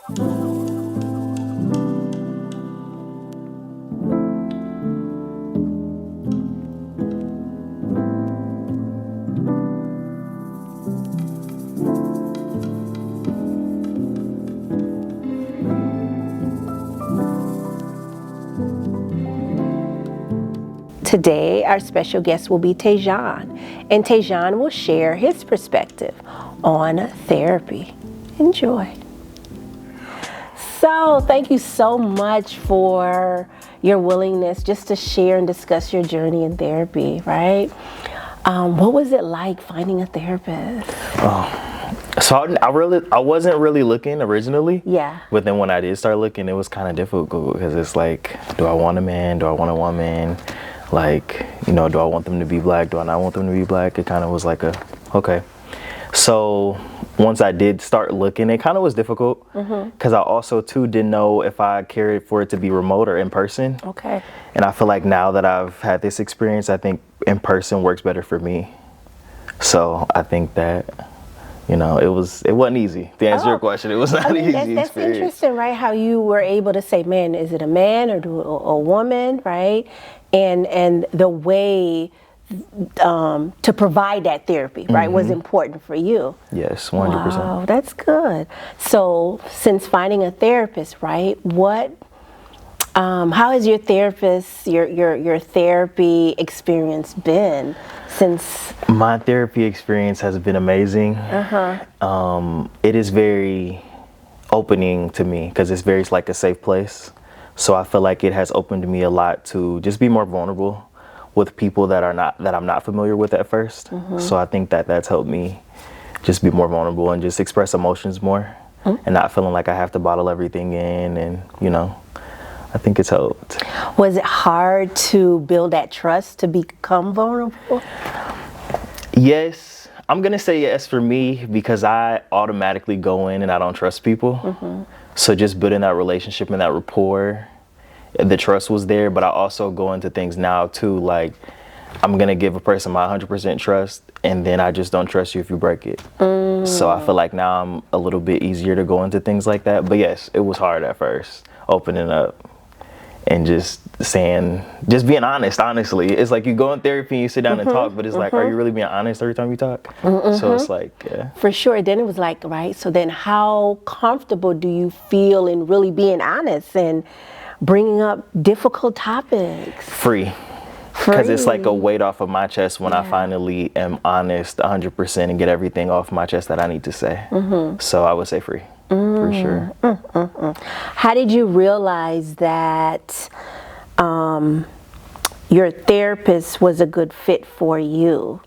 Today, our special guest will be Tajaun, and Tajaun will share his perspective on therapy. Enjoy. So, thank you so much for your willingness just to share and discuss your journey in therapy, right? What was it like finding a therapist? So I wasn't really looking originally. Yeah. But then when I did start looking, it was kind of difficult because it's like, do I want a man? Do I want a woman? Like, you know, do I want them to be black? Do I not want them to be black? It kind of was like okay. So once I did start looking, it kind of was difficult because I also too didn't know if I cared for it to be remote or in person. Okay. And I feel like now that I've had this experience, I think in person works better for me. So I think that, you know, it wasn't easy. To answer your question, it was not an easy that's experience. Interesting, right? How you were able to say, man, is it a man or a woman, right? And the way to provide that therapy, right, was important for you. Yes, 100%. Wow, that's good. So since finding a therapist, right, how has your your therapy experience been since? My therapy experience has been amazing. It is very opening to me because it's very like a safe place. So I feel like it has opened me a lot to just be more vulnerable with people that I'm not familiar with at first. So I think that that's helped me just be more vulnerable and just express emotions more and not feeling like I have to bottle everything in, and you know, I think it's helped. Was it hard to build that trust to become vulnerable? Yes, I'm gonna say yes for me because I automatically go in and I don't trust people. So just building that relationship and that rapport, the trust was there, but I also go into things now too, like I'm gonna give a person my 100% trust and then I just don't trust you if you break it. So I feel like now I'm a little bit easier to go into things like that. But yes, it was hard at first, opening up and just being honest, honestly. It's like you go in therapy and you sit down and talk, but it's like, are you really being honest every time you talk? So it's like, yeah. For sure. Then it was like, right, so then how comfortable do you feel in really being honest and bringing up difficult topics? Free. Because it's like a weight off of my chest when I finally am honest 100% and get everything off my chest that I need to say. So I would say free. For sure. How did you realize that your therapist was a good fit for you?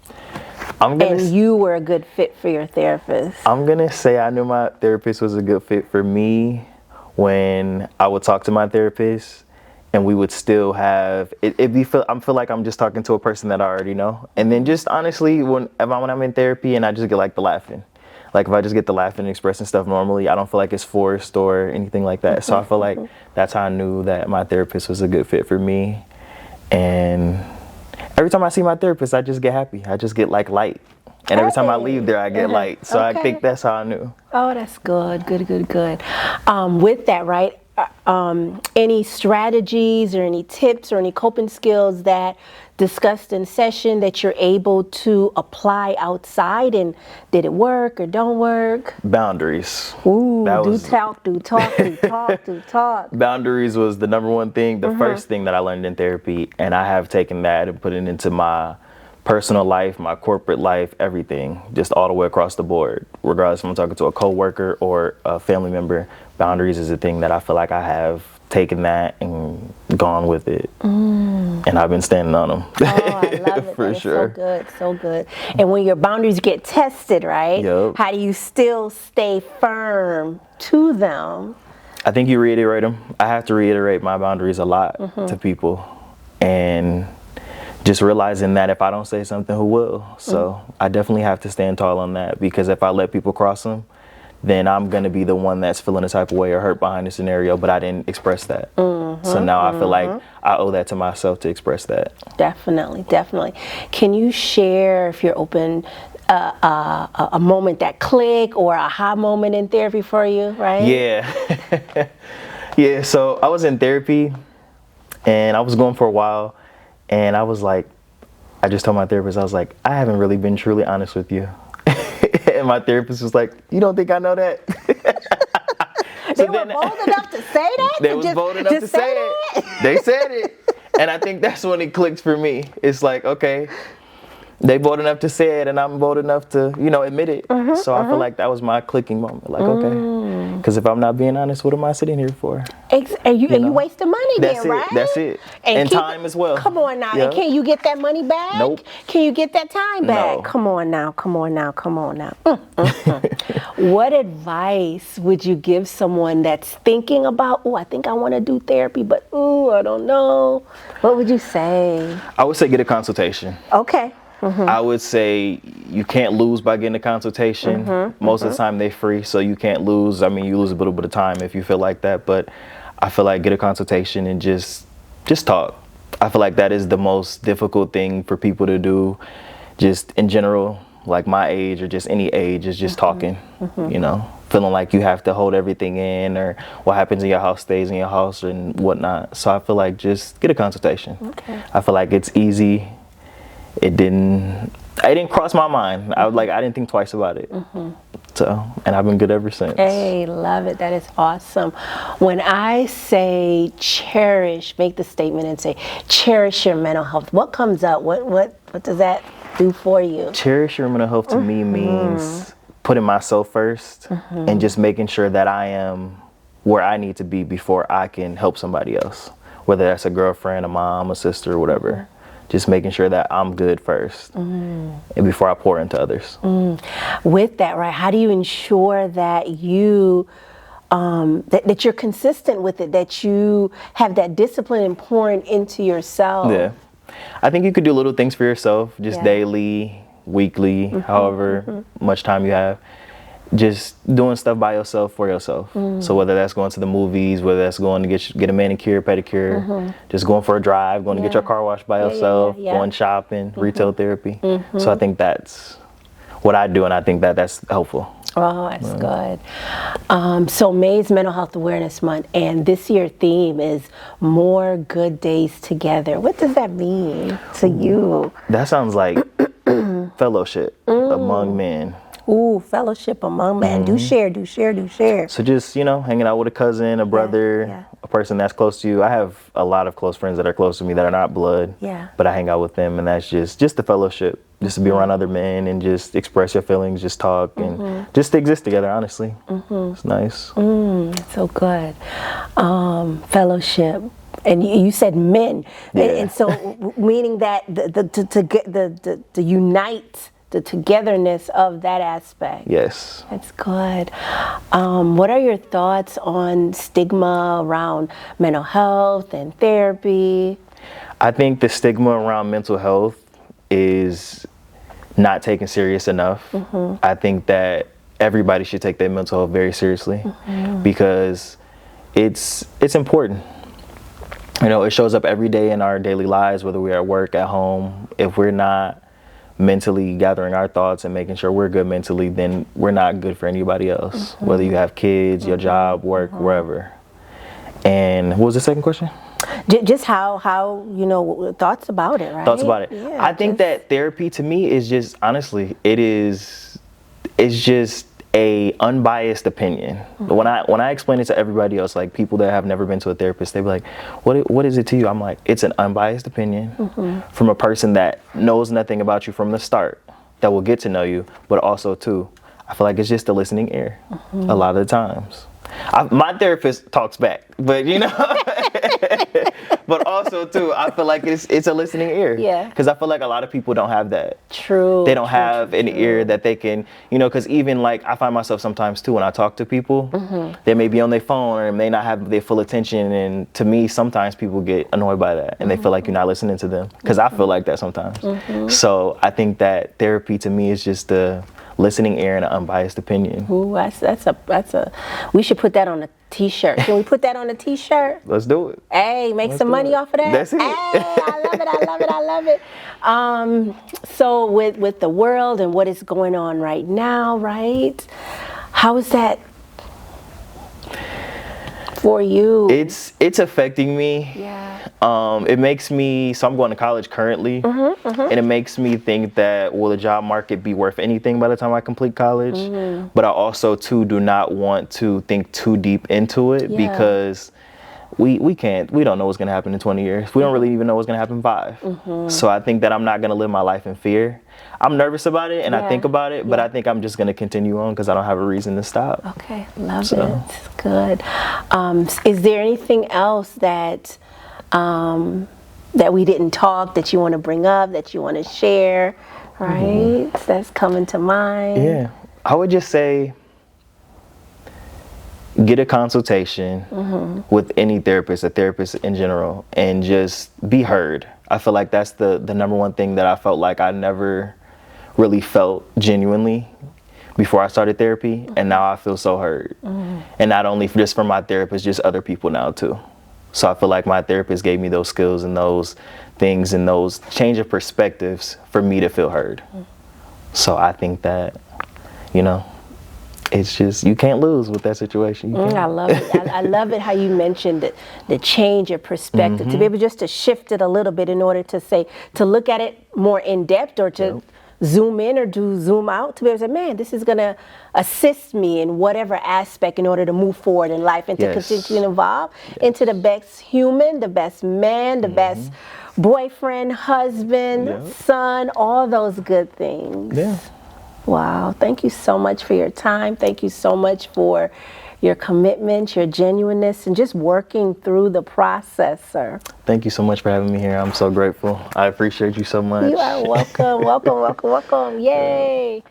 And you were a good fit for your therapist? I'm going to say I knew my therapist was a good fit for me when I would talk to my therapist and we would still have, I feel like I'm just talking to a person that I already know. And then just honestly, when I'm in therapy and I just get like the laughing. Like if I just get the laughing and expressing stuff normally, I don't feel like it's forced or anything like that. So I feel like that's how I knew that my therapist was a good fit for me. And every time I see my therapist, I just get happy. I just get like light. And every time I leave there, I get light. So I think that's how I knew. Oh, that's good. Good. With that, right? Any strategies or any tips or any coping skills that discussed in session that you're able to apply outside, and did it work or don't work? Boundaries. Ooh, talk. Boundaries was the number one thing, the first thing that I learned in therapy, and I have taken that and put it into my personal life, my corporate life, everything, just all the way across the board. Regardless if I'm talking to a coworker or a family member, boundaries is a thing that I feel like I have taken that and gone with it. And I've been standing on them. Oh, I love it. For sure. So good. And when your boundaries get tested, right? Yep. How do you still stay firm to them? I think you reiterate them. I have to reiterate my boundaries a lot to people. And just realizing that if I don't say something, who will? So I definitely have to stand tall on that, because if I let people cross them, then I'm going to be the one that's feeling a type of way or hurt behind the scenario, but I didn't express that. So now I feel like I owe that to myself to express that. Definitely. Can you share, if you're open, a moment that click or a aha moment in therapy for you, right? Yeah. Yeah, so I was in therapy and I was going for a while, and I was like, I just told my therapist, I was like, I haven't really been truly honest with you. And my therapist was like, you don't think I know that? They were bold enough to say that? They was bold enough to say it. They said it. And I think that's when it clicked for me. It's like, okay, they bold enough to say it, and I'm bold enough to, admit it. So I feel like that was my clicking moment. Like, okay, because if I'm not being honest, what am I sitting here for? And you wasted money then, right? That's it. And time as well. Come on now. Yeah. And can you get that money back? Nope. Can you get that time back? No. Come on now. What advice would you give someone that's thinking about, I think I want to do therapy, but I don't know. What would you say? I would say get a consultation. Okay. I would say you can't lose by getting a consultation. Most of the time they're free, so you can't lose. I mean, you lose a little bit of time if you feel like that, but I feel like get a consultation and just talk. I feel like that is the most difficult thing for people to do, just in general, like my age or just any age, is just talking, feeling like you have to hold everything in, or what happens in your house stays in your house and whatnot. So I feel like just get a consultation. Okay. I feel like it's easy. It didn't cross my mind. I didn't think twice about it. So, and I've been good ever since. Hey, love it. That is awesome. When I say cherish, make the statement and say cherish your mental health, what comes up? What does that do for you? Cherish your mental health to me means putting myself first and just making sure that I am where I need to be before I can help somebody else, whether that's a girlfriend, a mom, a sister, or whatever. Just making sure that I'm good first and before I pour into others. With that, right, how do you ensure that you that you're consistent with it, that you have that discipline in pouring into yourself? Yeah. I think you could do little things for yourself, just daily, weekly, however much time you have. Just doing stuff by yourself for yourself. So whether that's going to the movies, whether that's going to get a manicure, pedicure, just going for a drive, going to get your car washed by yourself, going shopping, retail therapy. So I think that's what I do, and I think that's helpful. Oh, that's good. So May's Mental Health Awareness Month, and this year's theme is More Good Days Together. What does that mean to you? That sounds like fellowship among men. Ooh, fellowship among men. Do share. So just, hanging out with a cousin, a brother, a person that's close to you. I have a lot of close friends that are close to me that are not blood, but I hang out with them, and that's just the fellowship, just to be around other men and just express your feelings, just talk, and just to exist together, honestly. It's nice. So good. Fellowship. And you said men, and so meaning that to unite, the togetherness of that aspect. Yes. That's good. What are your thoughts on stigma around mental health and therapy? I think the stigma around mental health is not taken serious enough. I think that everybody should take their mental health very seriously because it's important. It shows up every day in our daily lives, whether we're at work, at home. If we're not mentally gathering our thoughts and making sure we're good mentally, then we're not good for anybody else, whether you have kids, your job, work, wherever. And what was the second question? Just how thoughts about it, right? Thoughts about it. Yeah, I think that therapy to me is just, honestly, it's just a unbiased opinion. When I explain it to everybody else, like people that have never been to a therapist, they be like, what is it to you? I'm like, it's an unbiased opinion from a person that knows nothing about you from the start, that will get to know you, but also too, I feel like it's just a listening ear a lot of the times. My therapist talks back, but but also too, I feel like it's a listening ear. Yeah. Because I feel like a lot of people don't have that. True. They don't have an ear that they can, because even like I find myself sometimes too when I talk to people, they may be on their phone or may not have their full attention, and to me sometimes people get annoyed by that and they feel like you're not listening to them, because I feel like that sometimes. So I think that therapy to me is just a listening ear and an unbiased opinion. Ooh, that's a we should put that on T-shirt. Can we put that on a T-shirt? Let's do it. Hey, make some money off of that. That's it. Hey, I love it. I love it. I love it. So with the world and what is going on right now, right? How is that for you? It's affecting me. Yeah. It makes me, so I'm going to college currently, and it makes me think that, will the job market be worth anything by the time I complete college? But I also too do not want to think too deep into it, because we don't know what's going to happen in 20 years. We don't really even know what's going to happen in 5. So I think that I'm not going to live my life in fear. I'm nervous about it and I think about it, but I think I'm just going to continue on because I don't have a reason to stop. Okay, love it. Good. Is there anything else that that we didn't talk, that you want to bring up, that you want to share, right? That's coming to mind. Yeah, I would just say, get a consultation with any therapist, a therapist in general, and just be heard. I feel like that's the number one thing that I felt like I never really felt genuinely before I started therapy, and now I feel so heard. And not only just from my therapist, just other people now too. So I feel like my therapist gave me those skills and those things and those change of perspectives for me to feel heard. So I think that, you know, it's just, you can't lose with that situation. I love it. I love it how you mentioned the change of perspective, to be able just to shift it a little bit in order to say, to look at it more in depth, or to zoom in or do zoom out, to be able to say, man, this is going to assist me in whatever aspect in order to move forward in life and to continue to evolve into the best human, the best man, the best boyfriend, husband, son, all those good things. Wow. Thank you so much for your time. Thank you so much for your commitment, your genuineness, and just working through the process, sir. Thank you so much for having me here. I'm so grateful. I appreciate you so much. You are welcome. Welcome, welcome, welcome. Yay.